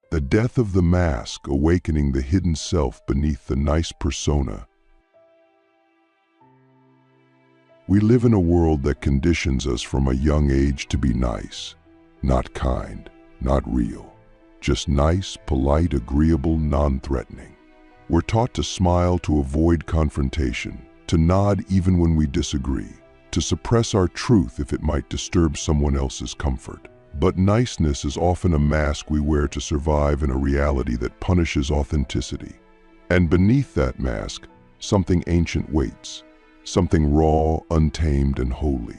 The death of the mask, awakening the hidden self beneath the nice persona. We live in a world that conditions us from a young age to be nice, not kind, not real, just nice, polite, agreeable, non-threatening. We're taught to smile to avoid confrontation, to nod even when we disagree, to suppress our truth if it might disturb someone else's comfort. But niceness is often a mask we wear to survive in a reality that punishes authenticity. And beneath that mask, something ancient waits, something raw, untamed, and holy.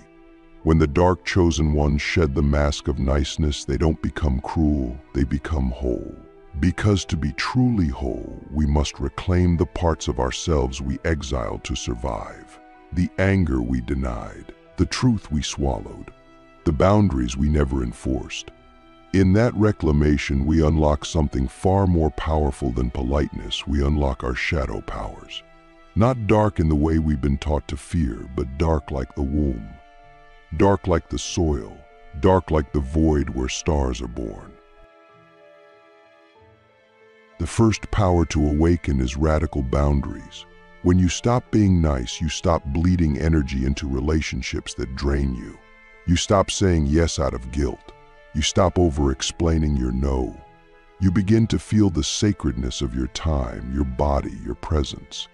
When the dark chosen ones shed the mask of niceness, they don't become cruel, they become whole. Because to be truly whole, we must reclaim the parts of ourselves we exiled to survive. The anger we denied, the truth we swallowed, the boundaries we never enforced. In that reclamation, we unlock something far more powerful than politeness. We unlock our shadow powers. Not dark in the way we've been taught to fear, but dark like the womb. Dark like the soil, dark like the void where stars are born. The first power to awaken is radical boundaries. When you stop being nice, you stop bleeding energy into relationships that drain you. You stop saying yes out of guilt. You stop over-explaining your no. You begin to feel the sacredness of your time, your body, your presence.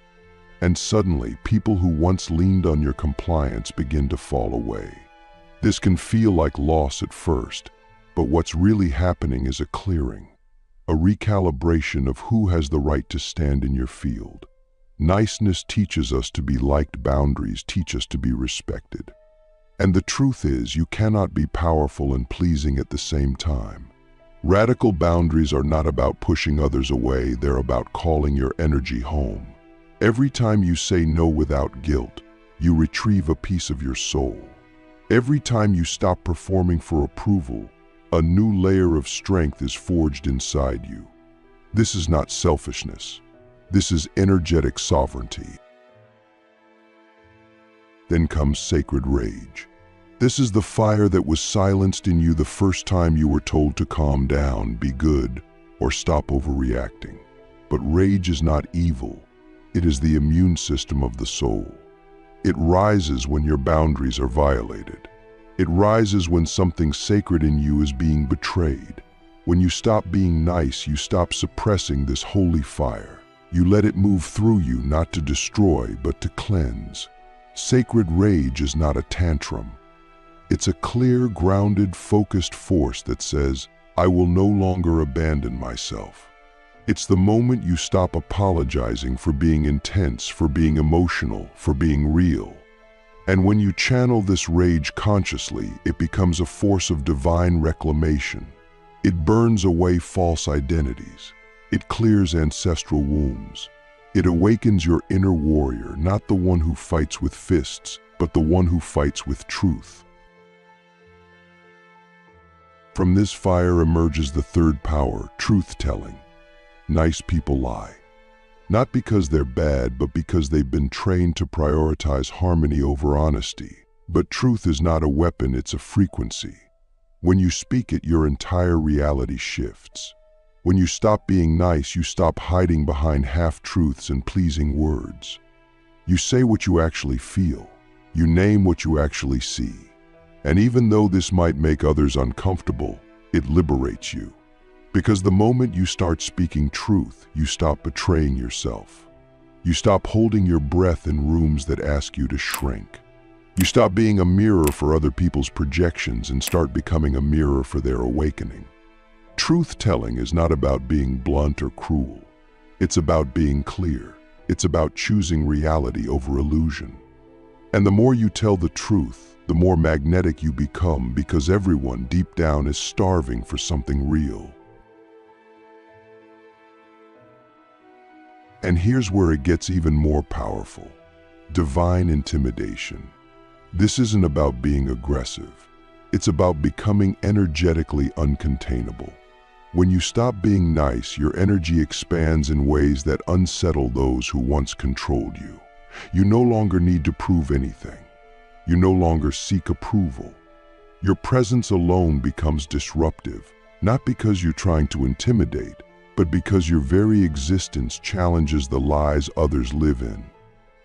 And suddenly, people who once leaned on your compliance begin to fall away. This can feel like loss at first, but what's really happening is a clearing, a recalibration of who has the right to stand in your field. Niceness teaches us to be liked, boundaries teach us to be respected. And the truth is, you cannot be powerful and pleasing at the same time. Radical boundaries are not about pushing others away, they're about calling your energy home. Every time you say no without guilt, you retrieve a piece of your soul. Every time you stop performing for approval, a new layer of strength is forged inside you. This is not selfishness. This is energetic sovereignty. Then comes sacred rage. This is the fire that was silenced in you the first time you were told to calm down, be good, or stop overreacting. But rage is not evil. It is the immune system of the soul. It rises when your boundaries are violated. It rises when something sacred in you is being betrayed. When you stop being nice, you stop suppressing this holy fire. You let it move through you, not to destroy, but to cleanse. Sacred rage is not a tantrum. It's a clear, grounded, focused force that says, I will no longer abandon myself. It's the moment you stop apologizing for being intense, for being emotional, for being real. And when you channel this rage consciously, it becomes a force of divine reclamation. It burns away false identities. It clears ancestral wounds. It awakens your inner warrior, not the one who fights with fists, but the one who fights with truth. From this fire emerges the third power, truth-telling. Nice people lie. Not because they're bad, but because they've been trained to prioritize harmony over honesty. But truth is not a weapon, it's a frequency. When you speak it, your entire reality shifts. When you stop being nice, you stop hiding behind half-truths and pleasing words. You say what you actually feel. You name what you actually see. And even though this might make others uncomfortable, it liberates you. Because the moment you start speaking truth, you stop betraying yourself. You stop holding your breath in rooms that ask you to shrink. You stop being a mirror for other people's projections and start becoming a mirror for their awakening. Truth-telling is not about being blunt or cruel. It's about being clear. It's about choosing reality over illusion. And the more you tell the truth, the more magnetic you become, because everyone deep down is starving for something real. And here's where it gets even more powerful. Divine intimidation. This isn't about being aggressive. It's about becoming energetically uncontainable. When you stop being nice, your energy expands in ways that unsettle those who once controlled you. You no longer need to prove anything. You no longer seek approval. Your presence alone becomes disruptive, Not because you're trying to intimidate, but because your very existence challenges the lies others live in.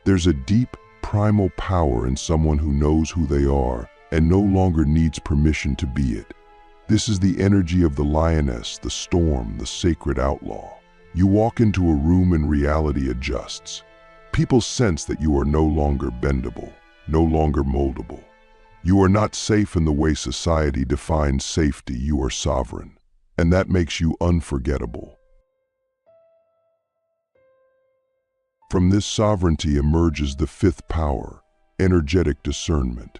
There's a deep, primal power in someone who knows who they are and no longer needs permission to be it. This is the energy of the lioness, the storm, the sacred outlaw. You walk into a room and reality adjusts. People sense that you are no longer bendable, no longer moldable. You are not safe in the way society defines safety. You are sovereign, and that makes you unforgettable. From this sovereignty emerges the fifth power, energetic discernment.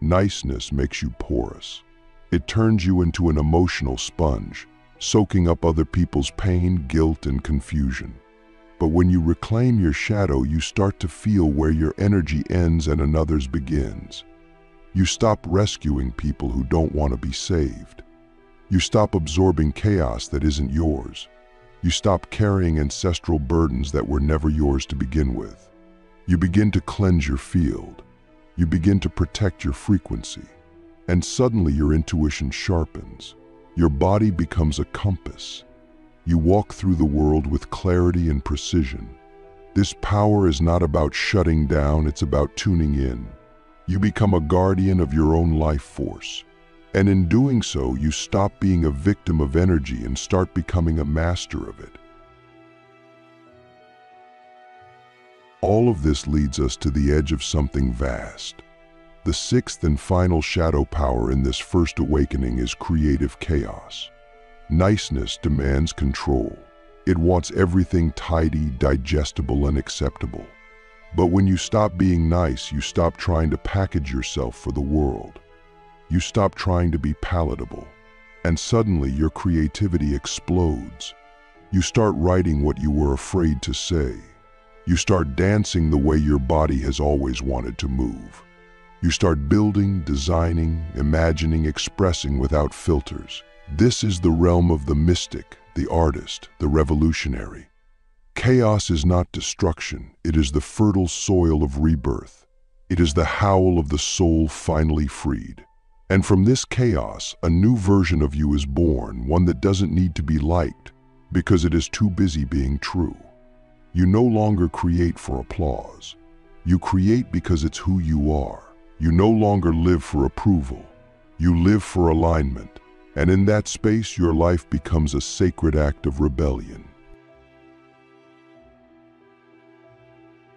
Niceness makes you porous. It turns you into an emotional sponge, soaking up other people's pain, guilt, and confusion. But when you reclaim your shadow, you start to feel where your energy ends and another's begins. You stop rescuing people who don't want to be saved. You stop absorbing chaos that isn't yours. You stop carrying ancestral burdens that were never yours to begin with. You begin to cleanse your field. You begin to protect your frequency. And suddenly your intuition sharpens. Your body becomes a compass. You walk through the world with clarity and precision. This power is not about shutting down, it's about tuning in. You become a guardian of your own life force. And in doing so, you stop being a victim of energy and start becoming a master of it. All of this leads us to the edge of something vast. The sixth and final shadow power in this first awakening is creative chaos. Niceness demands control. It wants everything tidy, digestible, and acceptable. But when you stop being nice, you stop trying to package yourself for the world. You stop trying to be palatable. And suddenly your creativity explodes. You start writing what you were afraid to say. You start dancing the way your body has always wanted to move. You start building, designing, imagining, expressing without filters. This is the realm of the mystic, the artist, the revolutionary. Chaos is not destruction, it is the fertile soil of rebirth. It is the howl of the soul finally freed. And from this chaos, a new version of you is born, one that doesn't need to be liked, because it is too busy being true. You no longer create for applause. You create because it's who you are. You no longer live for approval. You live for alignment. And in that space, your life becomes a sacred act of rebellion.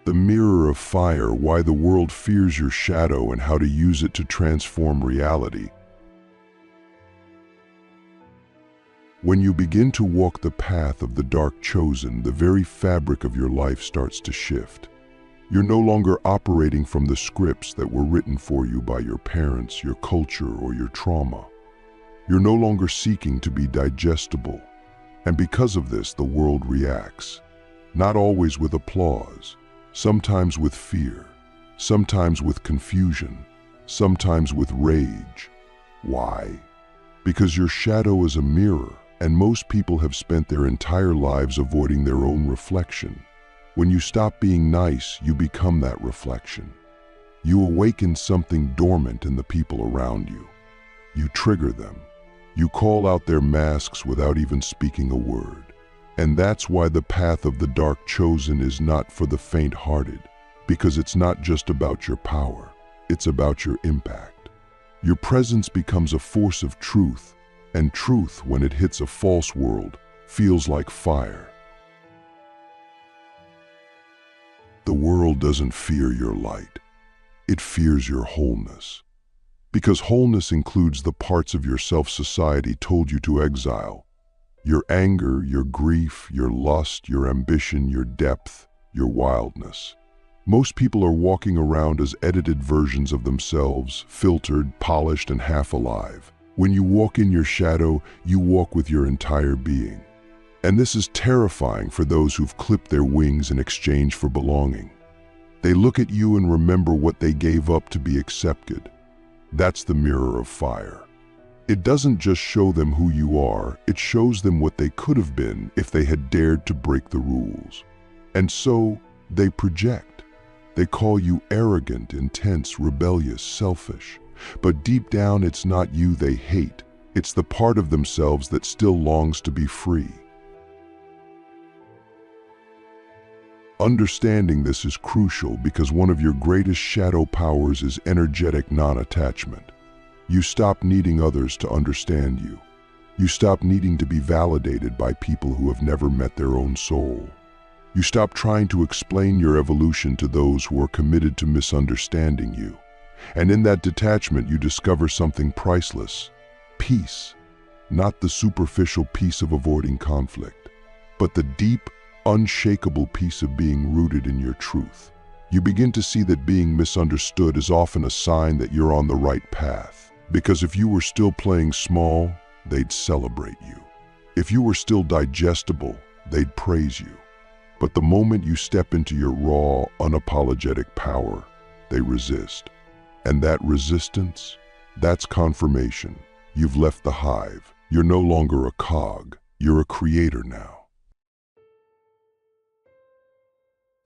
The mirror of fire, why the world fears your shadow and how to use it to transform reality. When you begin to walk the path of the dark chosen, the very fabric of your life starts to shift. You're no longer operating from the scripts that were written for you by your parents, your culture, or your trauma. You're no longer seeking to be digestible. And because of this, the world reacts. Not always with applause, sometimes with fear, sometimes with confusion, sometimes with rage. Why? Because your shadow is a mirror, and most people have spent their entire lives avoiding their own reflection. When you stop being nice, you become that reflection. You awaken something dormant in the people around you. You trigger them. You call out their masks without even speaking a word. And that's why the path of the dark chosen is not for the faint-hearted, because it's not just about your power, it's about your impact. Your presence becomes a force of truth, and truth, when it hits a false world, feels like fire. The world doesn't fear your light. It fears your wholeness. Because wholeness includes the parts of yourself society told you to exile. Your anger, your grief, your lust, your ambition, your depth, your wildness. Most people are walking around as edited versions of themselves, filtered, polished, and half alive. When you walk in your shadow, you walk with your entire being. And this is terrifying for those who've clipped their wings in exchange for belonging. They look at you and remember what they gave up to be accepted. That's the mirror of fire. It doesn't just show them who you are, it shows them what they could have been if they had dared to break the rules. And so, they project. They call you arrogant, intense, rebellious, selfish. But deep down, it's not you they hate, It's the part of themselves that still longs to be free. Understanding this is crucial because one of your greatest shadow powers is energetic non-attachment. You stop needing others to understand you. You stop needing to be validated by people who have never met their own soul. You stop trying to explain your evolution to those who are committed to misunderstanding you. And in that detachment, you discover something priceless: peace. Not the superficial peace of avoiding conflict, but the deep, unshakable peace of being rooted in your truth. You begin to see that being misunderstood is often a sign that you're on the right path. Because if you were still playing small, they'd celebrate you. If you were still digestible, they'd praise you. But the moment you step into your raw, unapologetic power, they resist. And that resistance, that's confirmation. You've left the hive. You're no longer a cog. You're a creator now.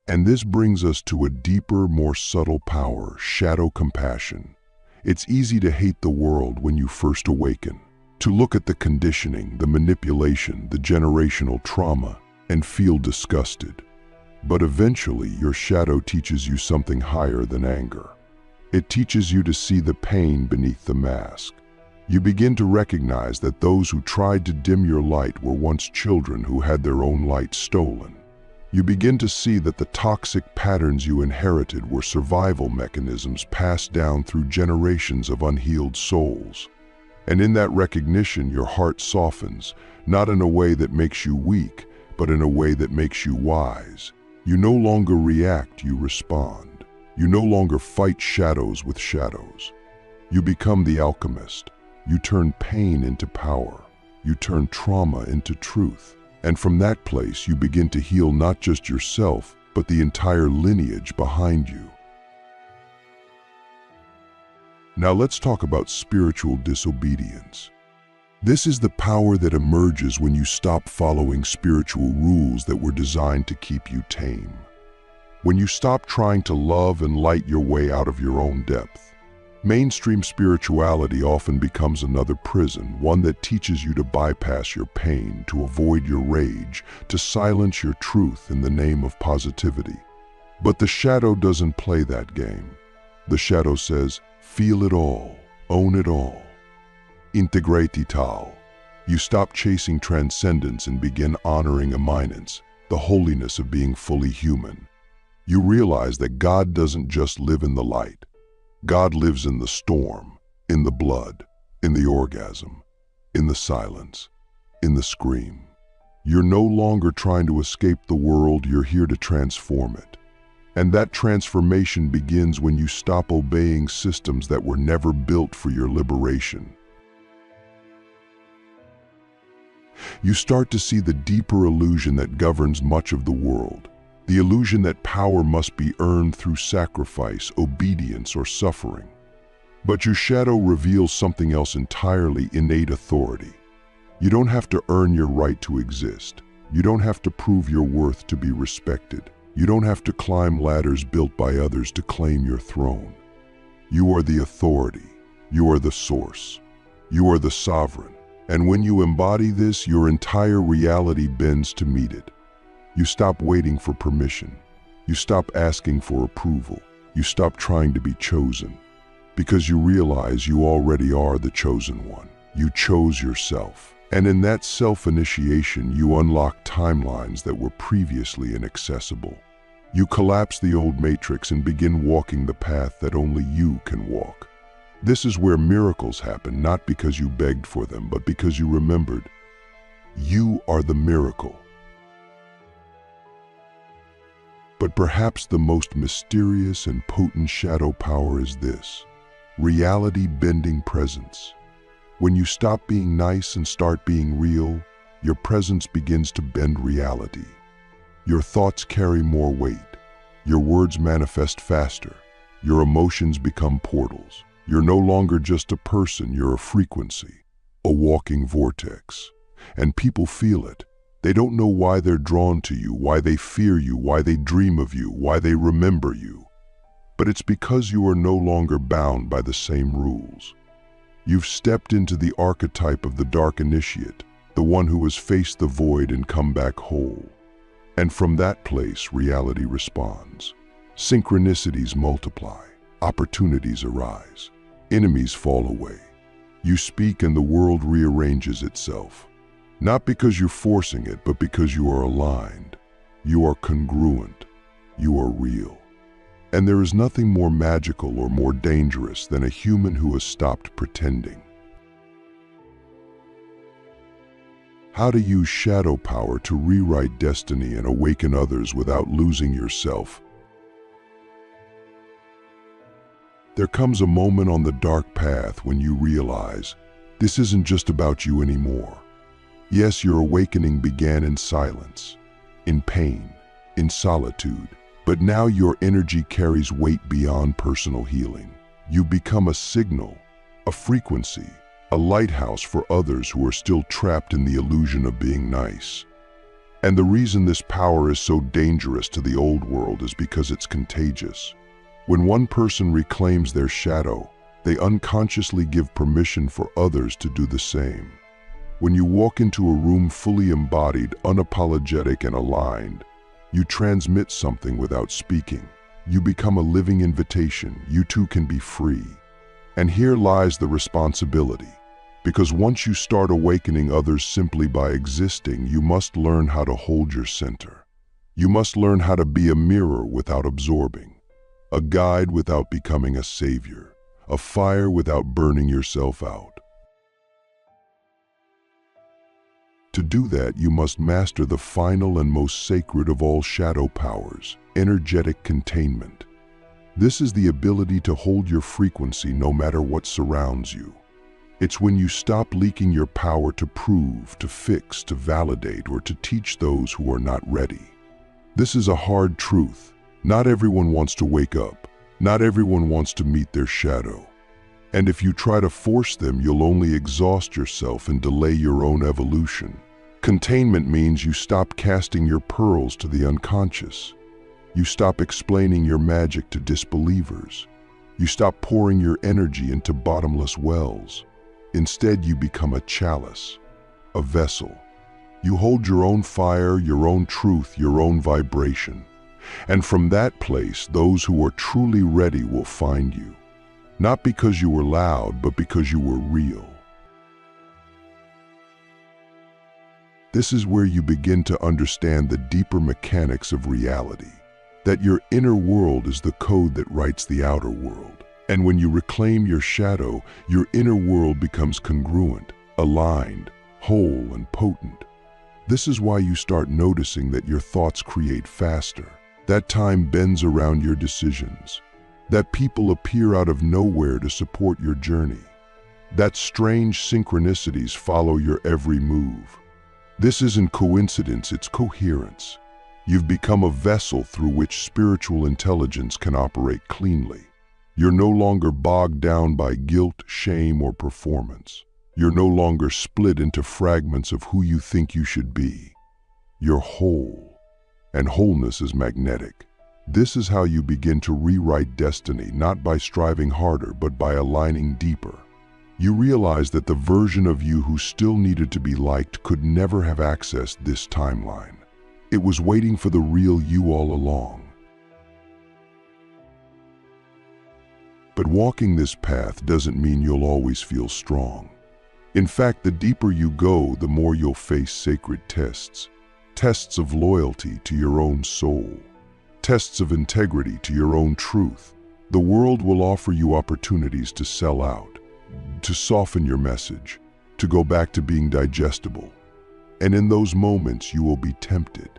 And this brings us to a deeper, more subtle power: shadow compassion. It's easy to hate the world when you first awaken, to look at the conditioning, the manipulation, the generational trauma, and feel disgusted. But eventually, your shadow teaches you something higher than anger. It teaches you to see the pain beneath the mask. You begin to recognize that those who tried to dim your light were once children who had their own light stolen. You begin to see that the toxic patterns you inherited were survival mechanisms passed down through generations of unhealed souls. And in that recognition, your heart softens, not in a way that makes you weak, but in a way that makes you wise. You no longer react, you respond. You no longer fight shadows with shadows. You become the alchemist. You turn pain into power. You turn trauma into truth. And from that place, you begin to heal not just yourself, but the entire lineage behind you. Now let's talk about spiritual disobedience. This is the power that emerges when you stop following spiritual rules that were designed to keep you tame. When you stop trying to love and light your way out of your own depth. Mainstream spirituality often becomes another prison, one that teaches you to bypass your pain, to avoid your rage, to silence your truth in the name of positivity. But the shadow doesn't play that game. The shadow says, feel it all, own it all. Integrate tal. You stop chasing transcendence and begin honoring immanence, the holiness of being fully human. You realize that God doesn't just live in the light. God lives in the storm, in the blood, in the orgasm, in the silence, in the scream. You're no longer trying to escape the world, you're here to transform it. And that transformation begins when you stop obeying systems that were never built for your liberation. You start to see the deeper illusion that governs much of the world. The illusion that power must be earned through sacrifice, obedience, or suffering. But your shadow reveals something else entirely: innate authority. You don't have to earn your right to exist. You don't have to prove your worth to be respected. You don't have to climb ladders built by others to claim your throne. You are the authority. You are the source. You are the sovereign. And when you embody this, your entire reality bends to meet it. You stop waiting for permission. You stop asking for approval. You stop trying to be chosen. Because you realize you already are the chosen one. You chose yourself. And in that self-initiation, you unlock timelines that were previously inaccessible. You collapse the old matrix and begin walking the path that only you can walk. This is where miracles happen, not because you begged for them, but because you remembered. You are the miracle. But perhaps the most mysterious and potent shadow power is this: reality-bending presence. When you stop being nice and start being real, your presence begins to bend reality. Your thoughts carry more weight. Your words manifest faster. Your emotions become portals. You're no longer just a person, you're a frequency, a walking vortex. And people feel it. They don't know why they're drawn to you, why they fear you, why they dream of you, why they remember you. But it's because you are no longer bound by the same rules. You've stepped into the archetype of the dark initiate, the one who has faced the void and come back whole. And from that place, reality responds. Synchronicities multiply, opportunities arise, enemies fall away. You speak and the world rearranges itself. Not because you're forcing it, but because you are aligned. You are congruent. You are real. And there is nothing more magical or more dangerous than a human who has stopped pretending. How to use shadow power to rewrite destiny and awaken others without losing yourself. There comes a moment on the dark path when you realize this isn't just about you anymore. Yes, your awakening began in silence, in pain, in solitude, but now your energy carries weight beyond personal healing. You become a signal, a frequency, a lighthouse for others who are still trapped in the illusion of being nice. And the reason this power is so dangerous to the old world is because it's contagious. When one person reclaims their shadow, they unconsciously give permission for others to do the same. When you walk into a room fully embodied, unapologetic, and aligned, you transmit something without speaking. You become a living invitation. You too can be free. And here lies the responsibility. Because once you start awakening others simply by existing, you must learn how to hold your center. You must learn how to be a mirror without absorbing, a guide without becoming a savior, a fire without burning yourself out. To do that, you must master the final and most sacred of all shadow powers, energetic containment. This is the ability to hold your frequency no matter what surrounds you. It's when you stop leaking your power to prove, to fix, to validate, or to teach those who are not ready. This is a hard truth. Not everyone wants to wake up. Not everyone wants to meet their shadow. And if you try to force them, you'll only exhaust yourself and delay your own evolution. Containment means you stop casting your pearls to the unconscious. You stop explaining your magic to disbelievers. You stop pouring your energy into bottomless wells. Instead, you become a chalice, a vessel. You hold your own fire, your own truth, your own vibration. And from that place, those who are truly ready will find you. Not because you were loud, but because you were real. This is where you begin to understand the deeper mechanics of reality, that your inner world is the code that writes the outer world. And when you reclaim your shadow, your inner world becomes congruent, aligned, whole, and potent. This is why you start noticing that your thoughts create faster, that time bends around your decisions, that people appear out of nowhere to support your journey, that strange synchronicities follow your every move. This isn't coincidence, it's coherence. You've become a vessel through which spiritual intelligence can operate cleanly. You're no longer bogged down by guilt, shame, or performance. You're no longer split into fragments of who you think you should be. You're whole, and wholeness is magnetic. This is how you begin to rewrite destiny, not by striving harder, but by aligning deeper. You realize that the version of you who still needed to be liked could never have accessed this timeline. It was waiting for the real you all along. But walking this path doesn't mean you'll always feel strong. In fact, the deeper you go, the more you'll face sacred tests. Tests of loyalty to your own soul. Tests of integrity to your own truth. The world will offer you opportunities to sell out, to soften your message, to go back to being digestible. And in those moments, you will be tempted.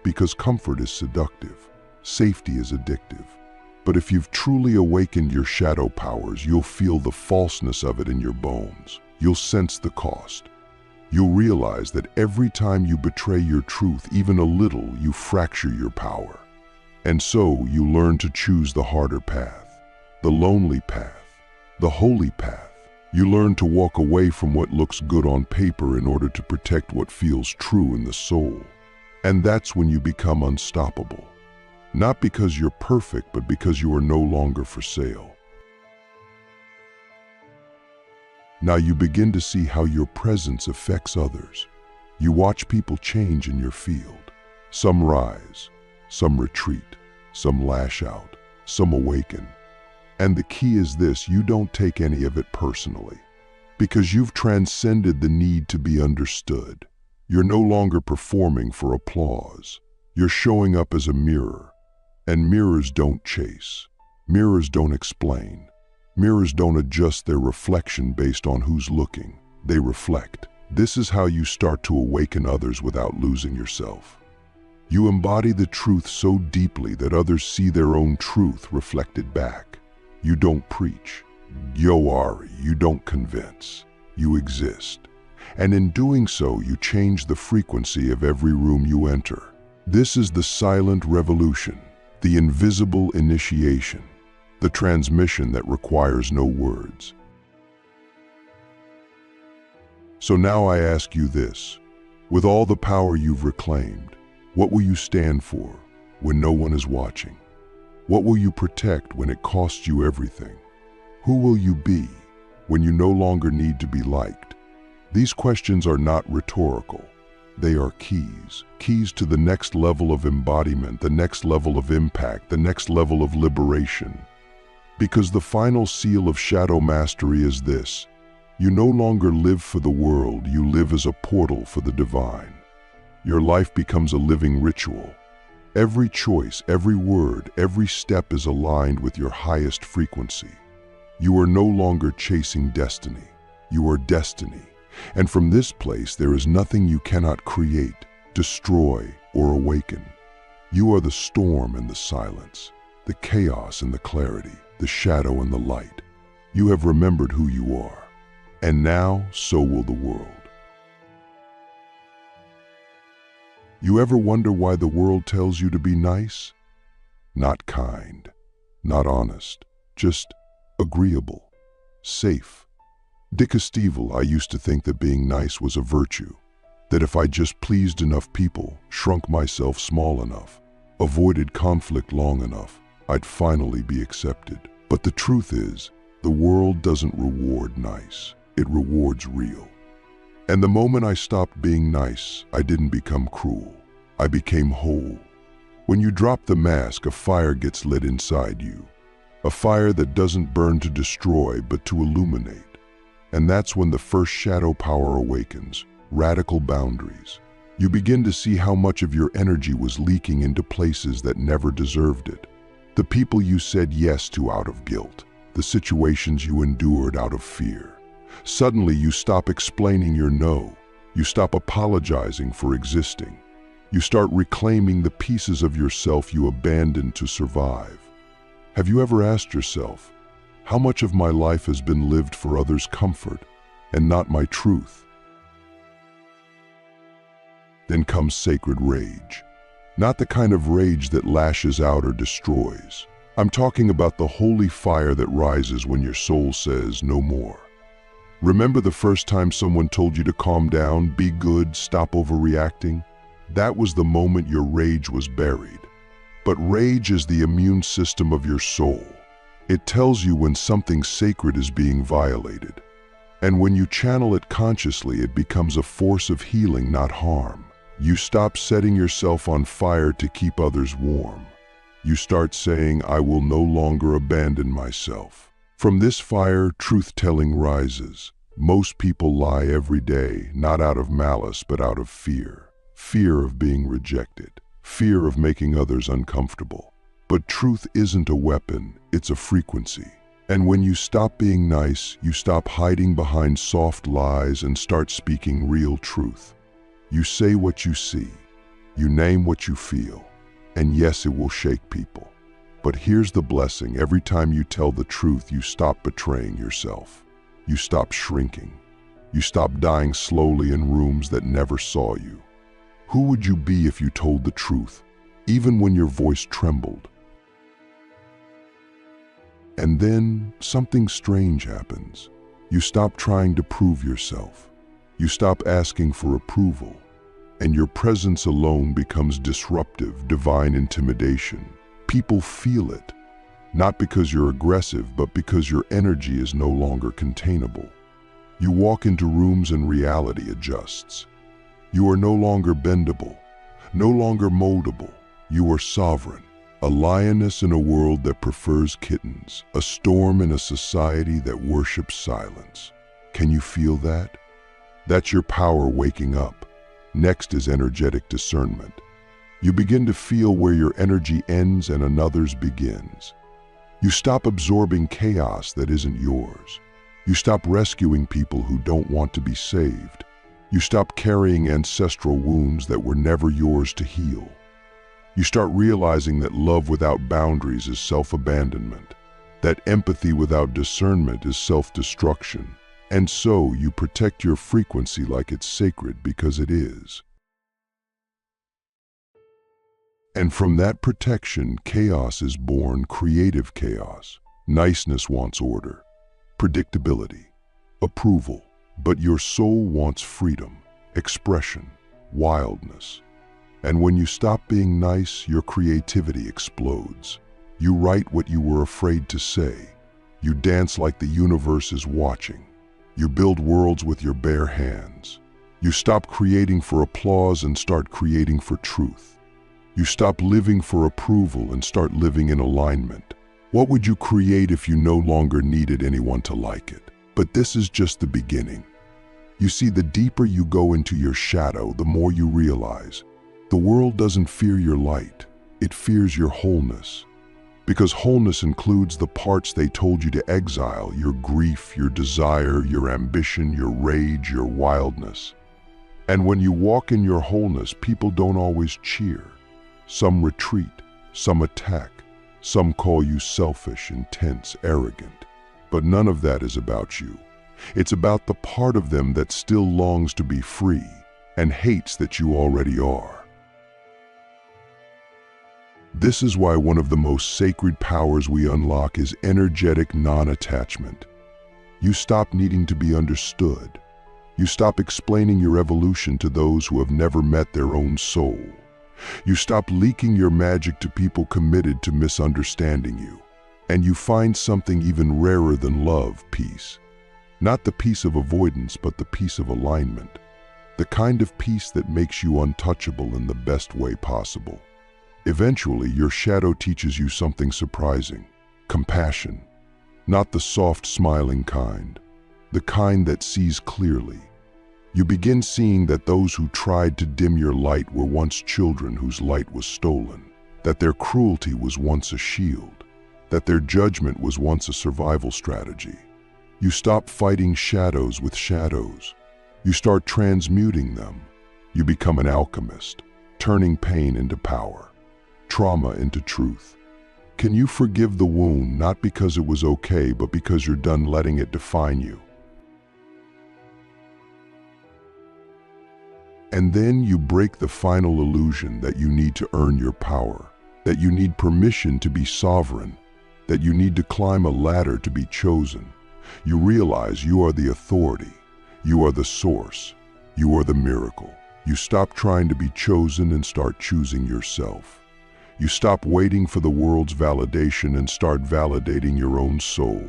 Because comfort is seductive, safety is addictive. But if you've truly awakened your shadow powers, you'll feel the falseness of it in your bones. You'll sense the cost. You'll realize that every time you betray your truth, even a little, you fracture your power. And so you learn to choose the harder path, the lonely path, the holy path. You learn to walk away from what looks good on paper in order to protect what feels true in the soul. And that's when you become unstoppable. Not because you're perfect, but because you are no longer for sale. Now you begin to see how your presence affects others. You watch people change in your field. Some rise, some retreat, some lash out, some awaken. And the key is this: you don't take any of it personally, because you've transcended the need to be understood. You're no longer performing for applause. You're showing up as a mirror. And mirrors don't chase. Mirrors don't explain. Mirrors don't adjust their reflection based on who's looking. They reflect. This is how you start to awaken others without losing yourself. You embody the truth so deeply that others see their own truth reflected back. You don't preach. You don't convince. You exist. And in doing so, you change the frequency of every room you enter. This is the silent revolution, the invisible initiation, the transmission that requires no words. So now I ask you this: with all the power you've reclaimed, what will you stand for when no one is watching? What will you protect when it costs you everything? Who will you be when you no longer need to be liked? These questions are not rhetorical. They are keys to the next level of embodiment, the next level of impact, the next level of liberation. Because the final seal of shadow mastery is this: you no longer live for the world, you live as a portal for the divine. Your life becomes a living ritual. Every choice, every word, every step is aligned with your highest frequency. You are no longer chasing destiny. You are destiny. And from this place, there is nothing you cannot create, destroy, or awaken. You are the storm and the silence, the chaos and the clarity, the shadow and the light. You have remembered who you are. And now, so will the world. You ever wonder why the world tells you to be nice? Not kind, not honest, just agreeable, safe. Dickastevel, I used to think that being nice was a virtue, that if I just pleased enough people, shrunk myself small enough, avoided conflict long enough, I'd finally be accepted. But the truth is, the world doesn't reward nice, it rewards real. And the moment I stopped being nice, I didn't become cruel. I became whole. When you drop the mask, a fire gets lit inside you. A fire that doesn't burn to destroy, but to illuminate. And that's when the first shadow power awakens, radical boundaries. You begin to see how much of your energy was leaking into places that never deserved it. The people you said yes to out of guilt, the situations you endured out of fear. Suddenly you stop explaining your no. You stop apologizing for existing. You start reclaiming the pieces of yourself you abandoned to survive. Have you ever asked yourself, how much of my life has been lived for others' comfort and not my truth? Then comes sacred rage. Not the kind of rage that lashes out or destroys. I'm talking about the holy fire that rises when your soul says no more. Remember the first time someone told you to calm down, be good, stop overreacting? That was the moment your rage was buried. But rage is the immune system of your soul. It tells you when something sacred is being violated. And when you channel it consciously, it becomes a force of healing, not harm. You stop setting yourself on fire to keep others warm. You start saying, I will no longer abandon myself. From this fire, truth-telling rises. Most people lie every day, not out of malice, but out of fear. Fear of being rejected. Fear of making others uncomfortable. But truth isn't a weapon, it's a frequency. And when you stop being nice, you stop hiding behind soft lies and start speaking real truth. You say what you see, you name what you feel, and yes, it will shake people. But here's the blessing: every time you tell the truth, you stop betraying yourself. You stop shrinking. You stop dying slowly in rooms that never saw you. Who would you be if you told the truth, even when your voice trembled? And then something strange happens. You stop trying to prove yourself. You stop asking for approval, and your presence alone becomes disruptive, divine intimidation. People feel it, not because you're aggressive, but because your energy is no longer containable. You walk into rooms and reality adjusts. You are no longer bendable, no longer moldable. You are sovereign, a lioness in a world that prefers kittens, a storm in a society that worships silence. Can you feel that? That's your power waking up. Next is energetic discernment. You begin to feel where your energy ends and another's begins. You stop absorbing chaos that isn't yours. You stop rescuing people who don't want to be saved. You stop carrying ancestral wounds that were never yours to heal. You start realizing that love without boundaries is self-abandonment, that empathy without discernment is self-destruction. And so you protect your frequency like it's sacred because it is. And from that protection, chaos is born, creative chaos. Niceness wants order, predictability, approval. But your soul wants freedom, expression, wildness. And when you stop being nice, your creativity explodes. You write what you were afraid to say. You dance like the universe is watching. You build worlds with your bare hands. You stop creating for applause and start creating for truth. You stop living for approval and start living in alignment. What would you create if you no longer needed anyone to like it? But this is just the beginning. You see, the deeper you go into your shadow, the more you realize the world doesn't fear your light, it fears your wholeness. Because wholeness includes the parts they told you to exile, your grief, your desire, your ambition, your rage, your wildness. And when you walk in your wholeness, people don't always cheer. Some retreat, some attack, some call you selfish, intense, arrogant. But none of that is about you. It's about the part of them that still longs to be free and hates that you already are. This is why one of the most sacred powers we unlock is energetic non-attachment. You stop needing to be understood. You stop explaining your evolution to those who have never met their own soul. You stop leaking your magic to people committed to misunderstanding you. And you find something even rarer than love, peace. Not the peace of avoidance, but the peace of alignment. The kind of peace that makes you untouchable in the best way possible. Eventually, your shadow teaches you something surprising. Compassion. Not the soft, smiling kind. The kind that sees clearly. You begin seeing that those who tried to dim your light were once children whose light was stolen. That their cruelty was once a shield. That their judgment was once a survival strategy. You stop fighting shadows with shadows. You start transmuting them. You become an alchemist, turning pain into power, trauma into truth. Can you forgive the wound not because it was okay, but because you're done letting it define you? And then you break the final illusion that you need to earn your power, that you need permission to be sovereign, that you need to climb a ladder to be chosen. You realize you are the authority, you are the source, you are the miracle. You stop trying to be chosen and start choosing yourself. You stop waiting for the world's validation and start validating your own soul.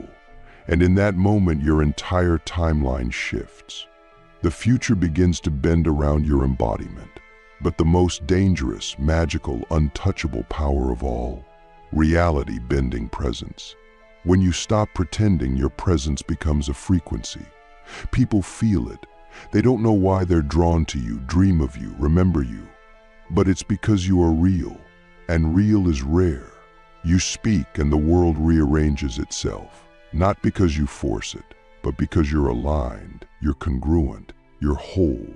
And in that moment, your entire timeline shifts. The future begins to bend around your embodiment. But the most dangerous, magical, untouchable power of all, reality bending presence. When you stop pretending, your presence becomes a frequency. People feel it. They don't know why they're drawn to you, dream of you, remember you. But it's because you are real, and real is rare. You speak and the world rearranges itself, not because you force it, but because you're aligned, you're congruent, you're whole,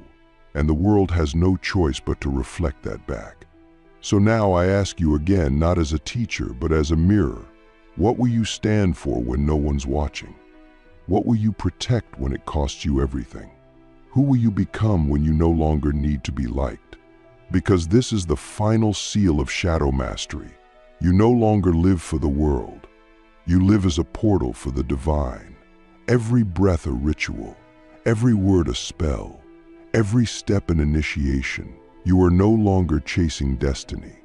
and the world has no choice but to reflect that back. So now I ask you again, not as a teacher, but as a mirror, what will you stand for when no one's watching? What will you protect when it costs you everything? Who will you become when you no longer need to be liked? Because this is the final seal of shadow mastery. You no longer live for the world. You live as a portal for the divine. Every breath a ritual, every word a spell, every step an initiation. You are no longer chasing destiny.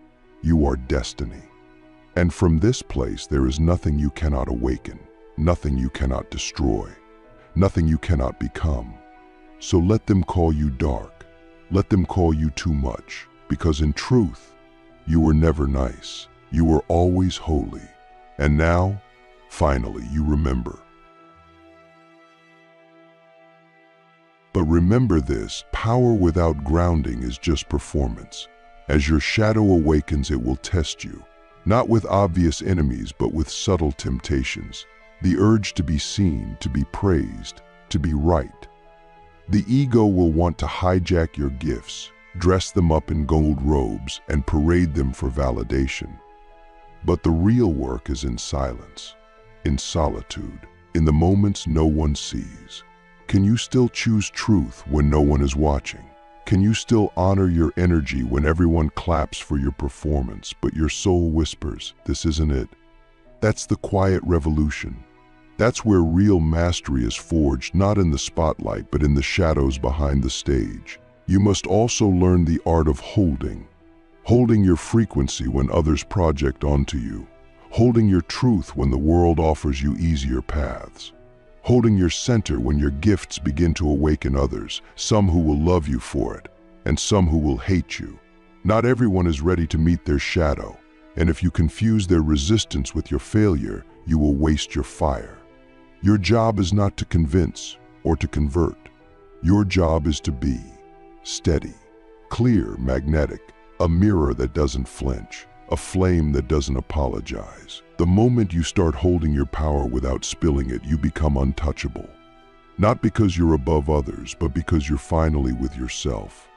You are destiny. And from this place there is nothing you cannot awaken, nothing you cannot destroy, nothing you cannot become. So let them call you dark. Let them call you too much, because in truth, you were never nice. You were always holy. And now, finally, you remember. But remember this, power without grounding is just performance. As your shadow awakens, it will test you, not with obvious enemies, but with subtle temptations. The urge to be seen, to be praised, to be right. The ego will want to hijack your gifts, dress them up in gold robes, and parade them for validation. But the real work is in silence, in solitude, in the moments no one sees. Can you still choose truth when no one is watching? Can you still honor your energy when everyone claps for your performance, but your soul whispers, "This isn't it"? That's the quiet revolution. That's where real mastery is forged, not in the spotlight, but in the shadows behind the stage. You must also learn the art of holding your frequency when others project onto you, holding your truth when the world offers you easier paths, holding your center when your gifts begin to awaken others, some who will love you for it, and some who will hate you. Not everyone is ready to meet their shadow, and if you confuse their resistance with your failure, you will waste your fire. Your job is not to convince or to convert. Your job is to be steady, clear, magnetic, a mirror that doesn't flinch, a flame that doesn't apologize. The moment you start holding your power without spilling it, you become untouchable. Not because you're above others, but because you're finally with yourself.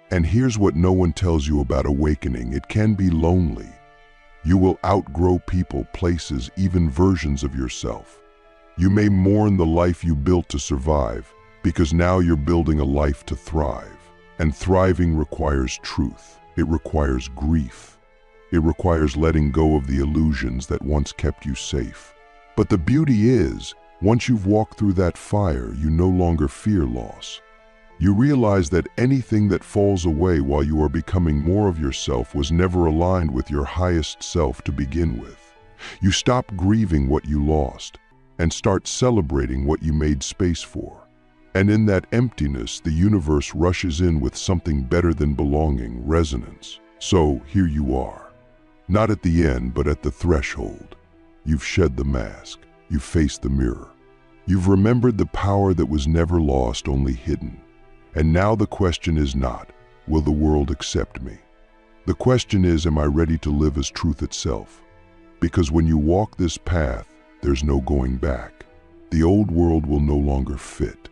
And here's what no one tells you about awakening. It can be lonely. You will outgrow people, places, even versions of yourself. You may mourn the life you built to survive, because now you're building a life to thrive. And thriving requires truth. It requires grief. It requires letting go of the illusions that once kept you safe. But the beauty is, once you've walked through that fire, you no longer fear loss. You realize that anything that falls away while you are becoming more of yourself was never aligned with your highest self to begin with. You stop grieving what you lost and start celebrating what you made space for. And in that emptiness, the universe rushes in with something better than belonging, resonance. So here you are, not at the end, but at the threshold. You've shed the mask. You've faced the mirror. You've remembered the power that was never lost, only hidden. And now the question is not, will the world accept me? The question is, am I ready to live as truth itself? Because when you walk this path, there's no going back. The old world will no longer fit.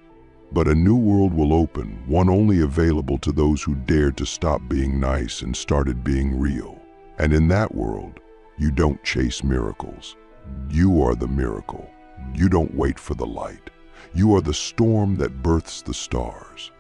But a new world will open, one only available to those who dared to stop being nice and started being real. And in that world, you don't chase miracles. You are the miracle. You don't wait for the light. You are the storm that births the stars.